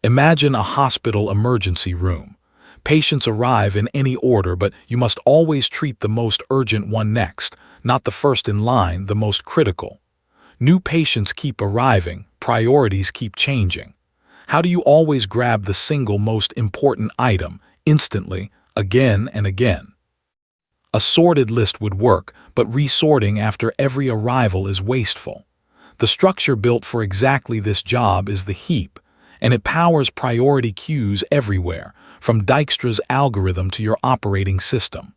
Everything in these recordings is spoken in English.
Imagine a hospital emergency room. Patients arrive in any order, but you must always treat the most urgent one next, not the first in line, the most critical. New patients keep arriving, priorities keep changing. How do you always grab the single most important item, instantly, again and again? A sorted list would work, but resorting after every arrival is wasteful. The structure built for exactly this job is the heap, and it powers priority queues everywhere, from Dijkstra's algorithm to your operating system.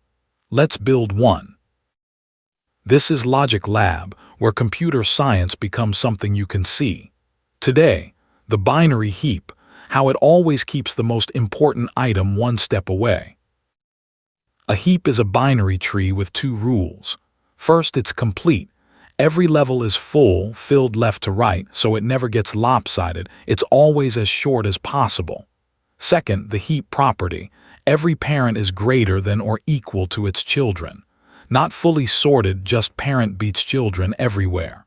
Let's build one. This is Logic Lab, where computer science becomes something you can see. Today, the binary heap, how it always keeps the most important item one step away. A heap is a binary tree with two rules. First, it's complete. Every level is full, filled left to right, so it never gets lopsided. It's always as short as possible. Second, the heap property. Every parent is greater than or equal to its children. Not fully sorted, just parent beats children everywhere.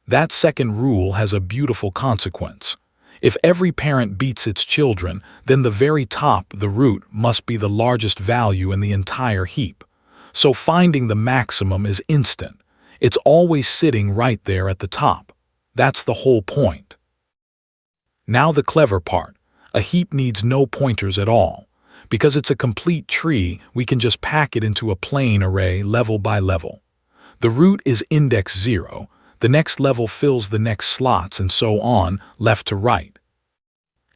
That second rule has a beautiful consequence. If every parent beats its children, then the very top, the root, must be the largest value in the entire heap. So finding the maximum is instant. It's always sitting right there at the top. That's the whole point. Now the clever part. A heap needs no pointers at all. Because it's a complete tree, we can just pack it into a plain array level by level. The root is index 0. The next level fills the next slots and so on, left to right.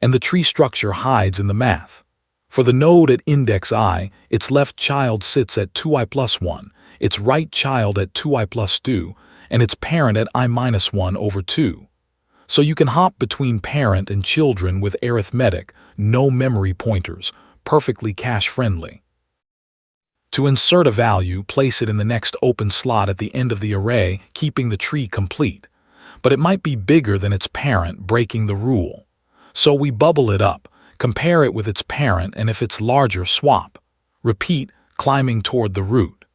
And the tree structure hides in the math. For the node at index I, its left child sits at 2i plus 1, its right child at 2i plus 2, and its parent at I minus 1 over 2. So you can hop between parent and children with arithmetic, no memory pointers, perfectly cache-friendly. To insert a value, place it in the next open slot at the end of the array, keeping the tree complete. But it might be bigger than its parent, breaking the rule. So we bubble it up, compare it with its parent, and if it's larger, swap. Repeat, climbing toward the root.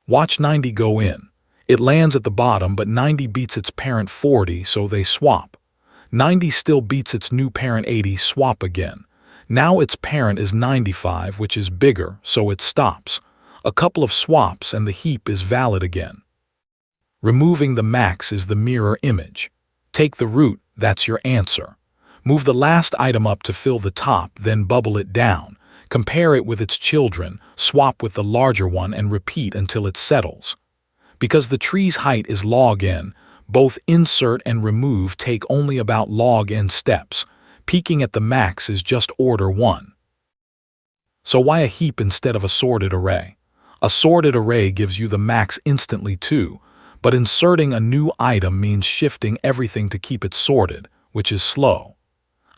Watch 90 go in. It lands at the bottom, but 90 beats its parent 40, so they swap. 90 still beats its new parent 80, swap again. Now its parent is 95, which is bigger, so it stops. A couple of swaps and the heap is valid again. Removing the max is the mirror image. Take the root, that's your answer. Move the last item up to fill the top, then bubble it down. Compare it with its children, swap with the larger one and repeat until it settles. Because the tree's height is log n, both insert and remove take only about log n steps. Peaking at the max is just order 1. So why a heap instead of a sorted array? A sorted array gives you the max instantly too, but inserting a new item means shifting everything to keep it sorted, which is slow.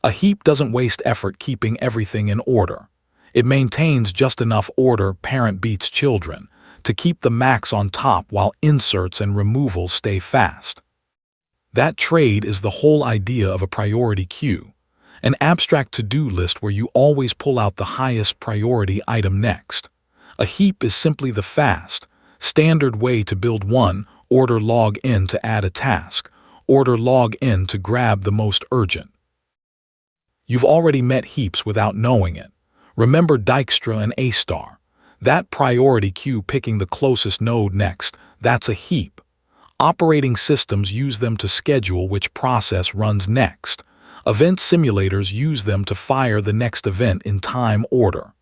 A heap doesn't waste effort keeping everything in order. It maintains just enough order, parent beats children, to keep the max on top while inserts and removals stay fast. That trade is the whole idea of a priority queue. An abstract to-do list where you always pull out the highest priority item next. A heap is simply the fast, standard way to build one, order log n to add a task, order log n to grab the most urgent. You've already met heaps without knowing it. Remember Dijkstra and A star. That priority queue picking the closest node next, that's a heap. Operating systems use them to schedule which process runs next. Event simulators use them to fire the next event in time order.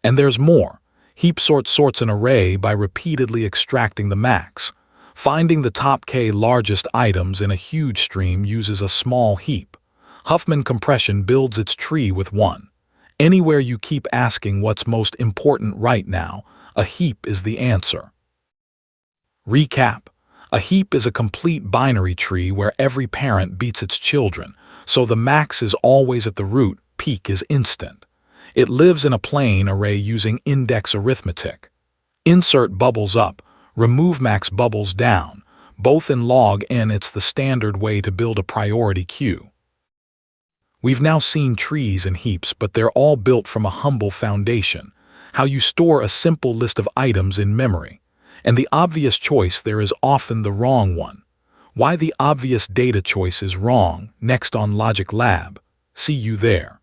And there's more. Heap sorts an array by repeatedly extracting the max. Finding the top k largest items in a huge stream uses a small heap. Huffman compression builds its tree with one. Anywhere you keep asking what's most important right now, a heap is the answer. Recap. A heap is a complete binary tree where every parent beats its children, so the max is always at the root, peak is instant. It lives in a plain array using index arithmetic. Insert bubbles up, remove max bubbles down. Both in log n, it's the standard way to build a priority queue. We've now seen trees and heaps, but they're all built from a humble foundation. How you store a simple list of items in memory. And the obvious choice there is often the wrong one. Why the obvious data choice is wrong, next on Logic Lab. See you there.